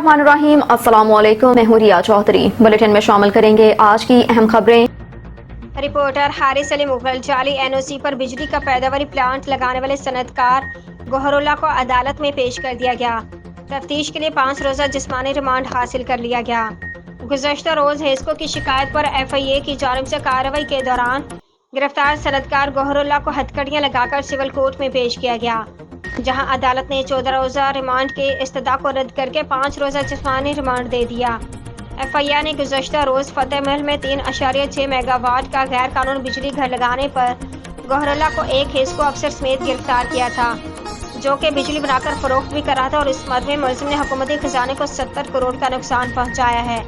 बिस्मिल्लाहिर्रहमानिर्रहीम। अस्सलामुअलैकुम। मैं हूं रिया चौधरी। बुलेटिन में शामिल करेंगे आज की अहम खबरें। रिपोर्टर हारिस अली मुगल जाली एनओसी पर बिजली का पैदावारी प्लांट लगाने वाले सनतकार गौहरुल्लाह को अदालत में पेश कर दिया गया। तफ्तीश के लिए 5 रोज़ा जिस्मानी रिमांड हासिल कर लिया गया। गुज़श्ता रोज़ हेस्को की शिकायत पर FIA की जानिब से कार्रवाई के दौरान गिरफ्तार सनतकार गौहरुल्लाह को हथकड़ियाँ लगाकर सिविल कोर्ट में पेश किया गया, जहां अदालत ने 14 रोज़ा रिमांड के इस्तदा को रद्द करके 5 रोज़ा जिस्मानी रिमांड दे दिया। FIA ने गुज़श्ता रोज़ फतेह महल में 3.6 मेगावाट का गैर कानूनी बिजली घर लगाने पर गौहरुल्लाह को एक हेस्को अफसर समेत गिरफ्तार किया था, जो कि बिजली बनाकर फरोख्त भी कर रहा था और इस मद में मुलजिम ने हुकूमती खजाने को 70 करोड़ का नुकसान पहुँचाया है।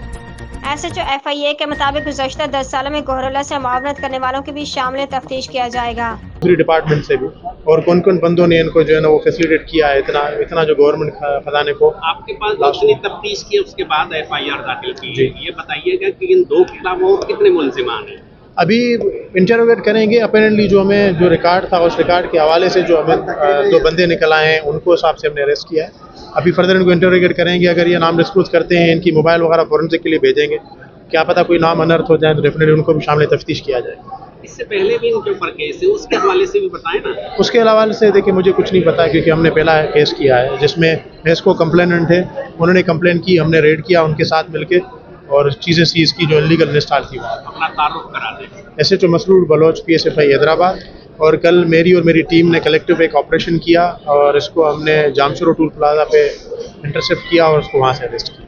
SHO FIA के मुताबिक गुज़श्ता 10 सालों में गौहरुल्लाह से मुआवनत करने वालों की भी शामिल तफ्तीश किया जाएगा। दूसरी डिपार्टमेंट से भी और कौन कौन बंदों ने इनको जो है ना वो फैसिलिटेट किया है इतना जो गवर्नमेंट खजाने को। आपके पास जो तफ्तीश की उसके बाद FIR दाखिल की, ये बताइएगा कि इन 2 के अलावा और कितने मुलजिमान हैं? अभी इंटरोगेट करेंगे। अपेरेंटली जो हमें जो रिकॉर्ड था उस रिकॉर्ड के हवाले से जो हमें 2 बंदे निकल आए हैं उनको हिसाब से हमने अरेस्ट किया है। अभी फर्दर इनको इंटरोगेट करेंगे। अगर ये नाम डिस्क्लोज करते हैं, इनकी मोबाइल वगैरह फॉरेंसिक के लिए भेजेंगे, क्या पता कोई नाम अनर्थ हो जाए तो डेफिनेटली उनको भी शामिल तफ्तीश किया जाए। इससे पहले भी इनके ऊपर केस है, उसके हवाले से भी बताएं ना। उसके हवाले से देखिए मुझे कुछ नहीं पता, क्योंकि हमने पहला केस किया है जिसमें हेस्को कंप्लेनेंट है, उन्होंने कंप्लेन की, हमने रेड किया उनके साथ मिलके और चीज़ें सीज की जो इलीगल इंस्टॉल थी। अपना तारुफ करा दें। SHO Masroor Baloch PSFI Hyderabad. और कल मेरी और मेरी टीम ने कलेक्टिव एक ऑपरेशन किया और इसको हमने जामशोरो टूल प्लाजा पे इंटरसेप्ट किया और उसको वहाँ से अरेस्ट किया।